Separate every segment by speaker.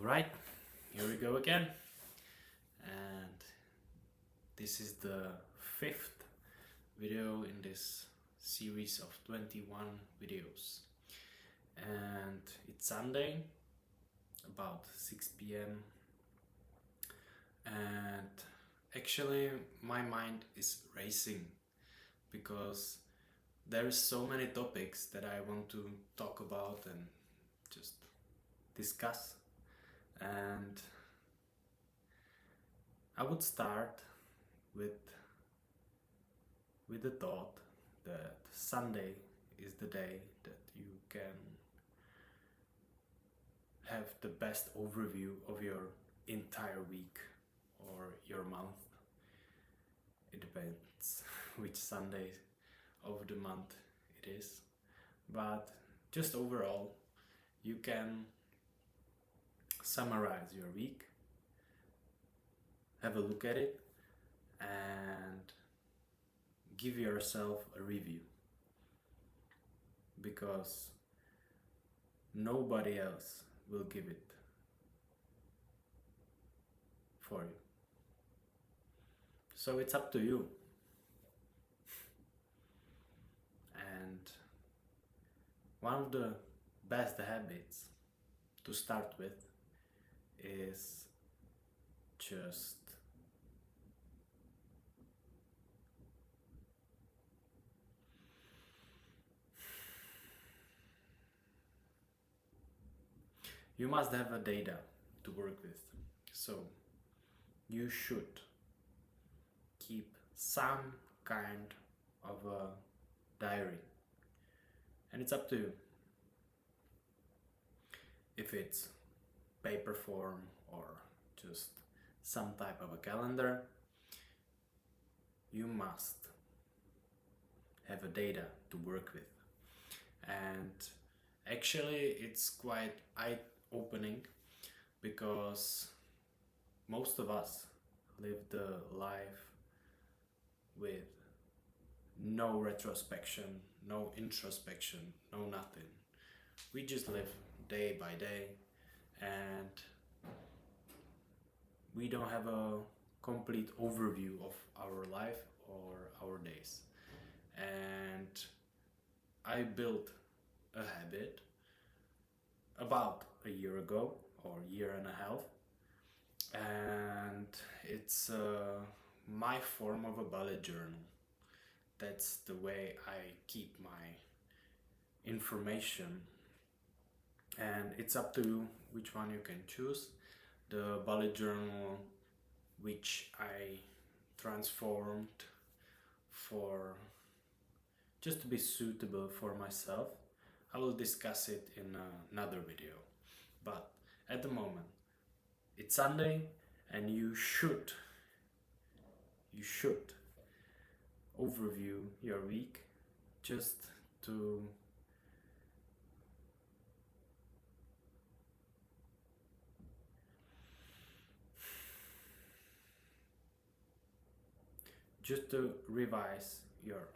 Speaker 1: Alright, here we go again. And this is the fifth video in this series of 21 videos. And it's Sunday, about 6 p.m. And actually my mind is racing because there is so many topics that I want to talk about and just discuss. And I would start with the thought that Sunday is the day that you can have the best overview of your entire week or your month. It depends which Sunday of the month it is, but just overall you can summarize your week, have a look at it, and give yourself a review, because nobody else will give it for you. So it's up to you. And one of the best habits to start with is just you must have a data to work with. So you should keep some kind of a diary, and it's up to you if it's paper form or just some type of a calendar. You must have a data to work with, and actually it's quite eye-opening because most of us live the life with no retrospection, no introspection, no nothing. We just live day by day, and we don't have a complete overview of our life or our days. And I built a habit about a year ago or year and a half, and it's my form of a bullet journal. That's the way I keep my information, and it's up to you which one you can choose. The bullet journal which I transformed for just to be suitable for myself, I will discuss it in another video. But at the moment it's Sunday, and you should overview your week just to revise your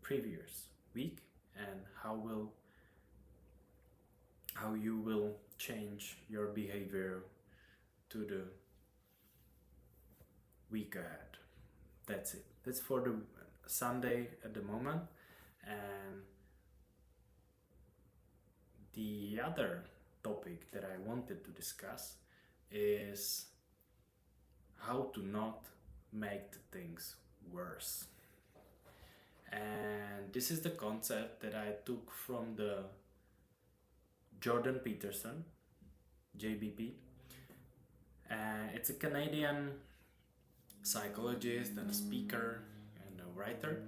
Speaker 1: previous week and how you will change your behavior to the week ahead. That's it. That's for the Sunday at the moment. And the other topic that I wanted to discuss is how to not make things worse. And this is the concept that I took from the Jordan Peterson, JBP. It's a Canadian psychologist and a speaker and a writer.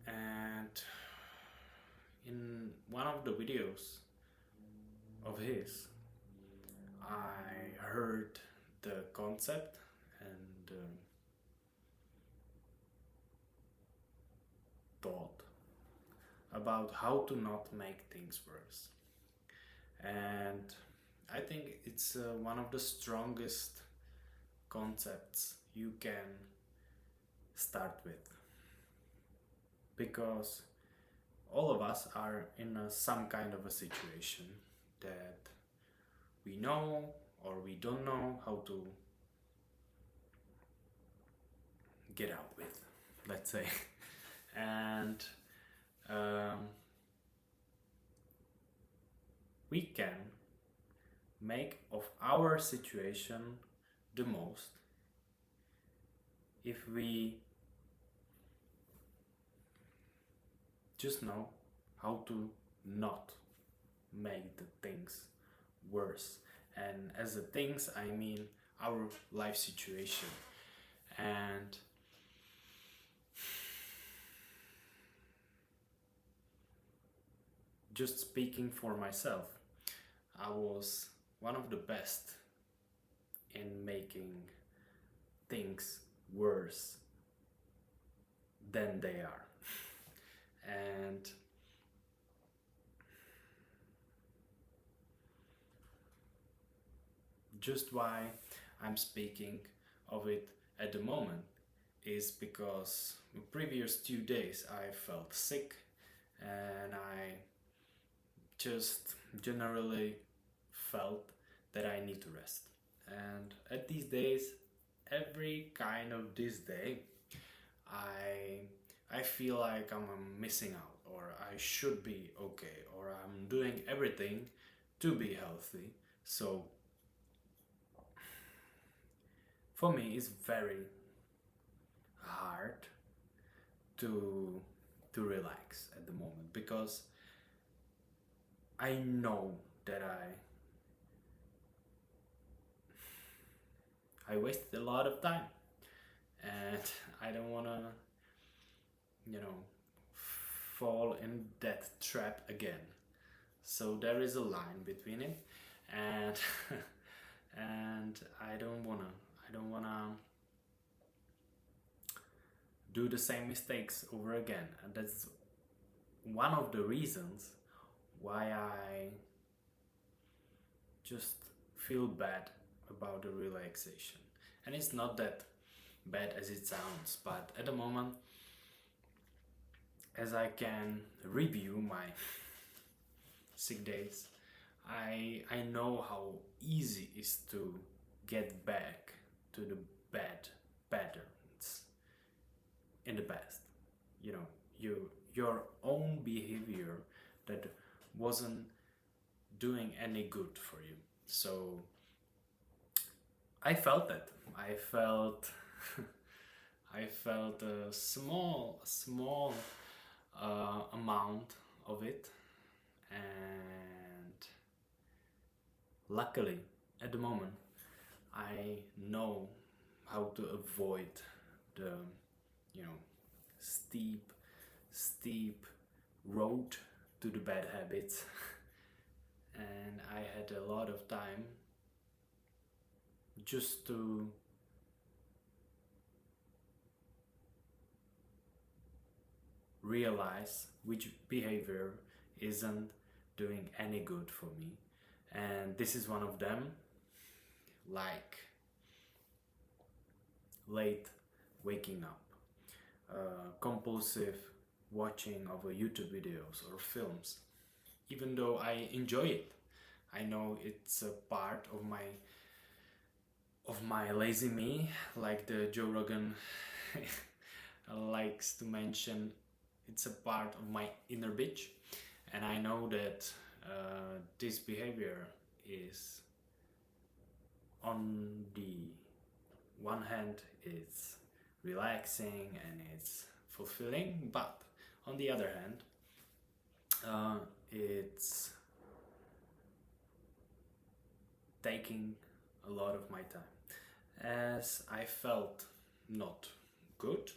Speaker 1: And in one of the videos of his, I heard the concept and thought about how to not make things worse. And I think it's one of the strongest concepts you can start with, because all of us are in some kind of a situation that we know or we don't know how to get out with, let's say. And we can make of our situation the most if we just know how to not make the things worse. And as the things, I mean our life situation. And just speaking for myself, I was one of the best in making things worse than they are. And just why I'm speaking of it at the moment is because the previous 2 days I felt sick, and I just generally felt that I need to rest. And at these days, every kind of this day, I feel like I'm missing out, or I should be okay, or I'm doing everything to be healthy. So for me, it's very hard to relax at the moment, because I know that I wasted a lot of time, and I don't want to, fall in that trap again. So there is a line between it, and and I don't wanna do the same mistakes over again. And that's one of the reasons why I just feel bad about the relaxation. And it's not that bad as it sounds, but at the moment, as I can review my sick days, I know how easy it is to get back to the bad patterns in the past. Your own behavior that wasn't doing any good for you. So I felt that. I felt I felt a small amount of it, and luckily at the moment I know how to avoid the steep road to the bad habits. And I had a lot of time just to realize which behavior isn't doing any good for me. And this is one of them, like late waking up, compulsive watching of YouTube videos or films. Even though I enjoy it, I know it's a part of my lazy me, like the Joe Rogan likes to mention. It's a part of my inner bitch, and I know that this behavior is, on the one hand, it's relaxing and it's fulfilling, but on the other hand, it's taking a lot of my time. As I felt not good,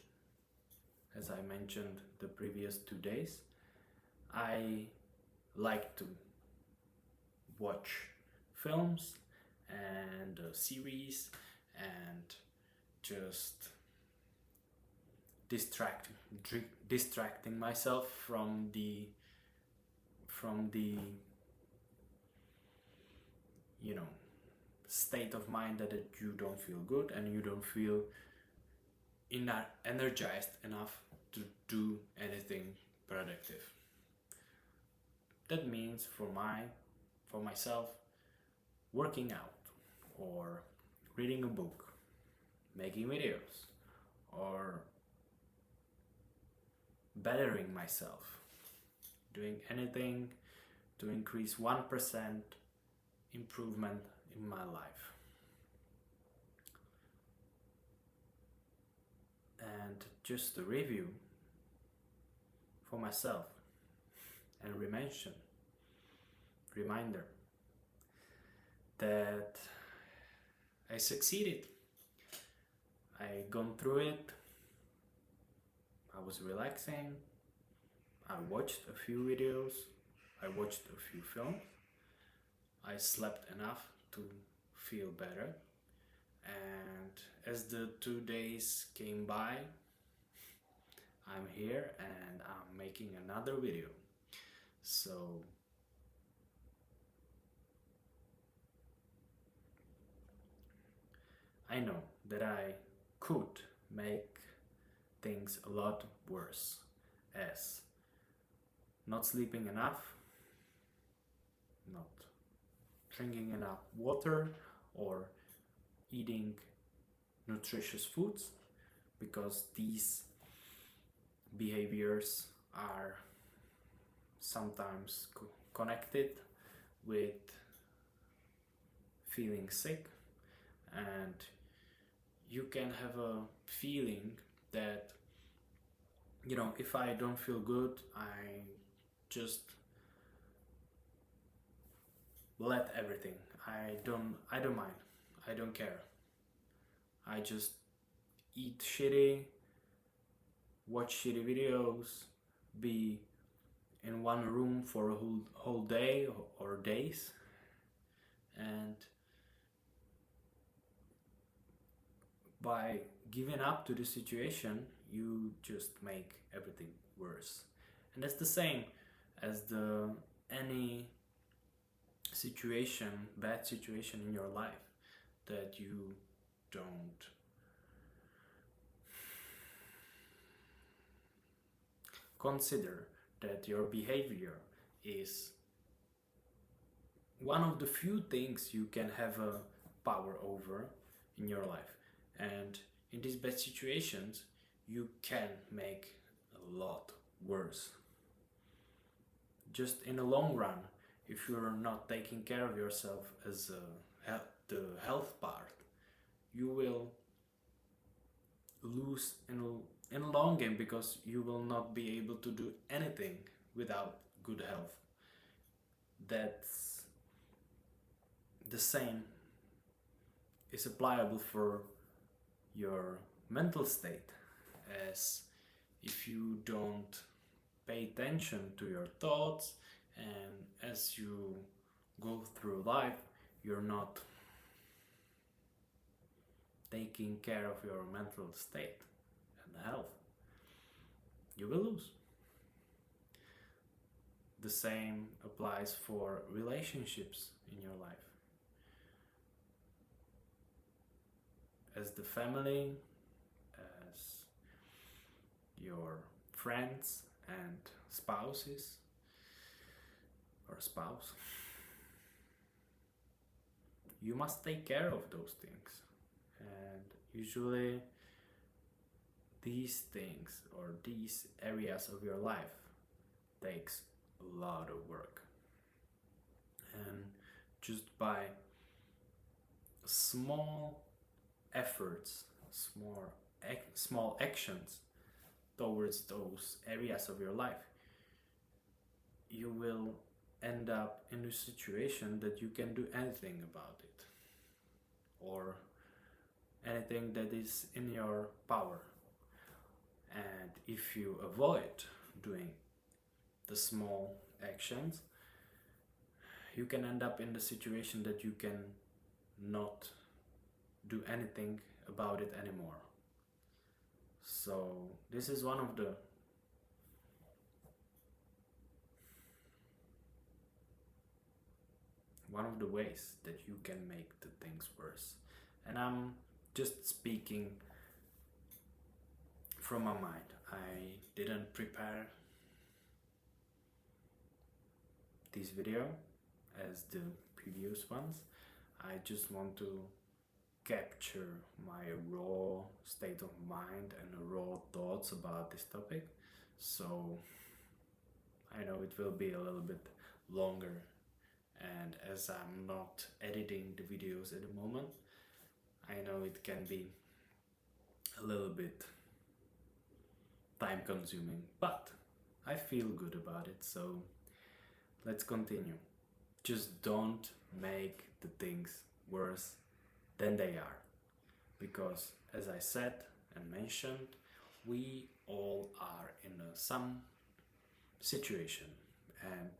Speaker 1: as I mentioned the previous 2 days, I like to watch films and series and just distracting myself from the state of mind that you don't feel good and you don't feel energized enough to do anything productive. That means for myself, working out, or reading a book, making videos, or bettering myself, doing anything to increase 1% improvement in my life. And just a review for myself and reminder that I succeeded. I gone through it. I was relaxing. I watched a few videos. I watched a few films. I slept enough to feel better. And as the 2 days came by, I'm here and I'm making another video. So I know that I could make things a lot worse, as not sleeping enough, not drinking enough water, or eating nutritious foods, because these behaviors are sometimes connected with feeling sick, and you can have a feeling that, you know, if I don't feel good, I just let everything. I don't mind. I don't care. I just eat shitty, watch shitty videos, be in one room for a whole day or days, and by giving up to the situation, you just make everything worse. And that's the same as any situation, bad situation in your life that you don't consider that your behavior is one of the few things you can have a power over in your life. And in these bad situations, you can make a lot worse. Just in the long run, if you're not taking care of yourself as the health part, you will lose in a long game, because you will not be able to do anything without good health. That's the same is applicable for your mental state, as if you don't pay attention to your thoughts, and as you go through life, you're not taking care of your mental state and health, you will lose. The same applies for relationships in your life. As the family, as your friends and spouses or spouse, you must take care of those things. And usually these things or these areas of your life takes a lot of work. And just by small efforts, small actions towards those areas of your life, you will end up in a situation that you can do anything about it, or anything that is in your power. And if you avoid doing the small actions, you can end up in the situation that you can not do anything about it anymore. So this is one of the ways that you can make the things worse. And I'm just speaking from my mind. I didn't prepare this video as the previous ones. I just want to capture my raw state of mind and raw thoughts about this topic. So I know it will be a little bit longer, and as I'm not editing the videos at the moment, I know it can be a little bit time consuming, but I feel good about it, so let's continue. Just don't make the things worse than they are, because as I said and mentioned, we all are in some situation, and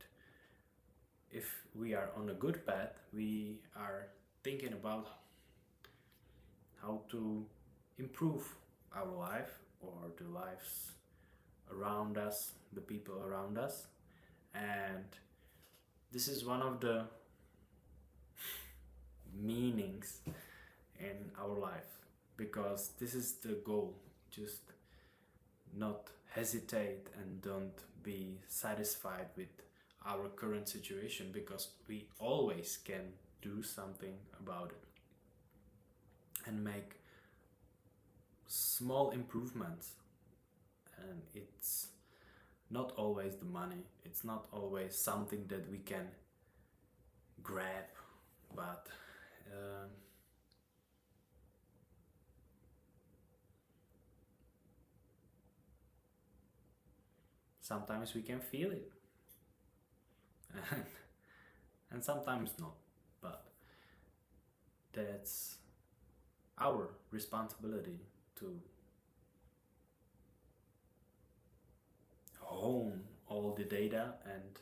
Speaker 1: if we are on a good path, we are thinking about how to improve our life or the lives around us, the people around us, and this is one of the meanings in our life, because this is the goal. Just not hesitate and don't be satisfied with our current situation, because we always can do something about it and make small improvements. And it's not always the money, it's not always something that we can grab, but sometimes we can feel it and sometimes not, but that's our responsibility to hone all the data and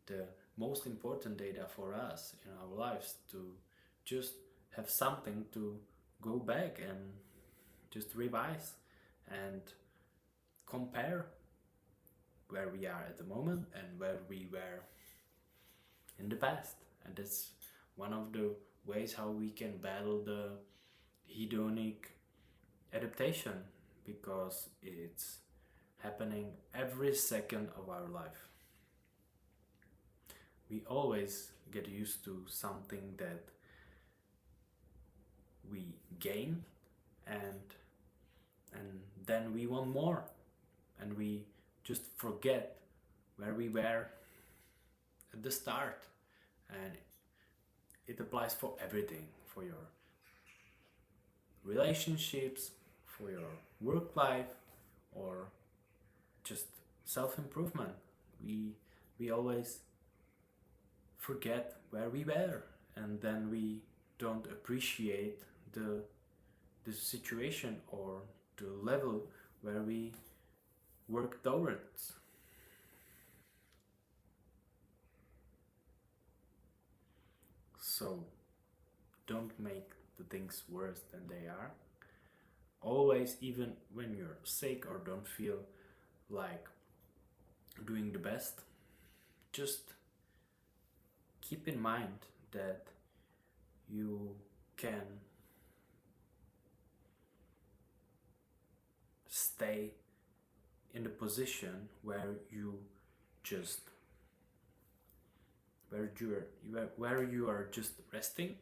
Speaker 1: the most important data for us in our lives, to just have something to go back and just revise and compare where we are at the moment and where we were in the past. And that's one of the ways how we can battle the hedonic adaptation, because it's happening every second of our life. We always get used to something that we gain, and then we want more, and we just forget where we were at the start. And it applies for everything, for your relationships, for your work life, or just self-improvement. We always forget where we were, and then we don't appreciate the situation or the level where we work towards. So don't make the things worse than they are. Always, even when you're sick or don't feel like doing the best, just keep in mind that you can stay in the position where you just where you are just resting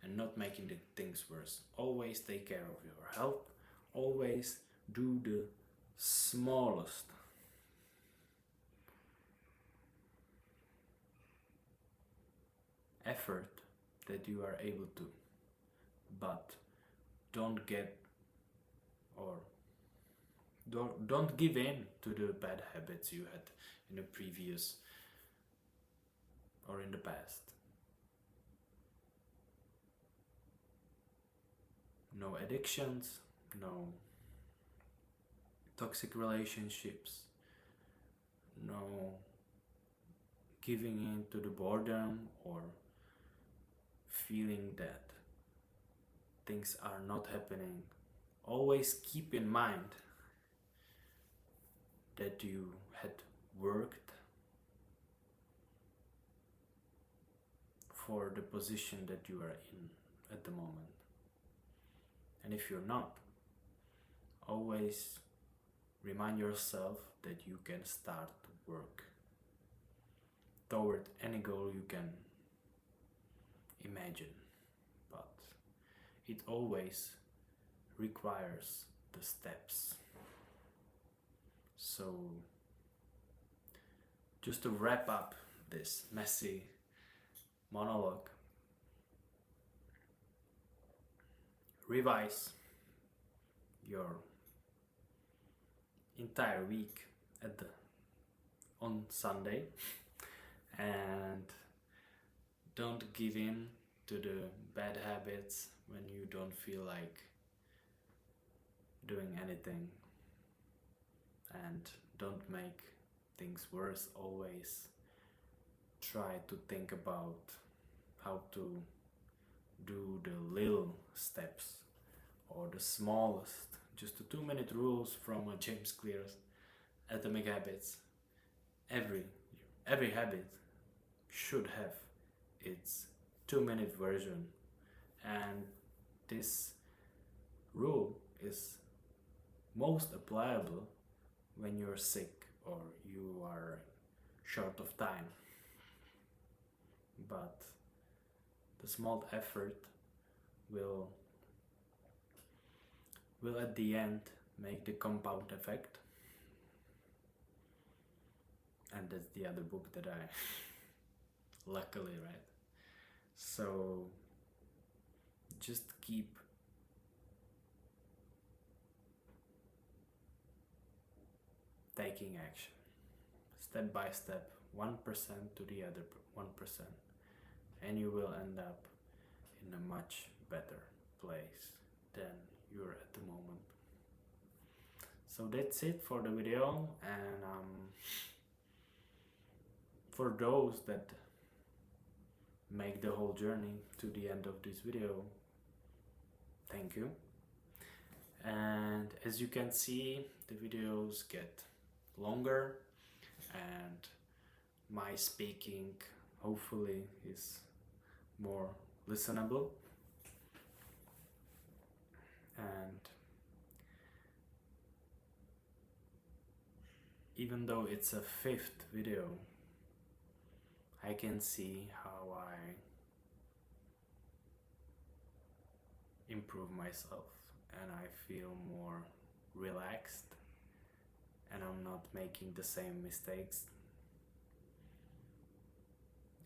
Speaker 1: and not making the things worse. Always take care of your health. Always do the smallest effort that you are able to, but don't get or don't give in to the bad habits you had in the previous or in the past. No addictions, no toxic relationships, no giving in to the boredom or feeling that things are not happening. Always keep in mind that you had worked for the position that you are in at the moment. And if you're not, always remind yourself that you can start to work toward any goal you can imagine. it always requires the steps. So, just to wrap up this messy monologue, revise your entire week on Sunday and don't give in to the bad habits when you don't feel like doing anything, and don't make things worse. Always try to think about how to do the little steps or the smallest, just the 2-minute rules from James Clear's Atomic Habits. Every habit should have its 2-minute version, and this rule is most applicable when you're sick or you are short of time. But the small effort will at the end make the compound effect. And that's the other book that I luckily read. So just keep taking action, step by step, 1% to the other 1%, and you will end up in a much better place than you're at the moment. So that's it for the video, and for those that make the whole journey to the end of this video, thank you. And as you can see, the videos get longer and my speaking hopefully is more listenable. And even though it's a 5th video, I can see how I improve myself, and I feel more relaxed, and I'm not making the same mistakes.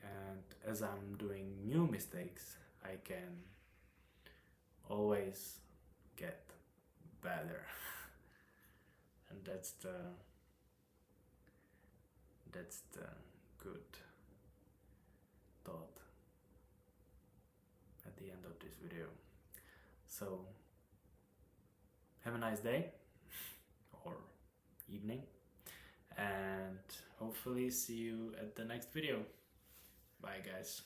Speaker 1: And as I'm doing new mistakes, I can always get better. And that's the good thought at the end of this video. So have a nice day or evening, and hopefully see you at the next video. Bye guys.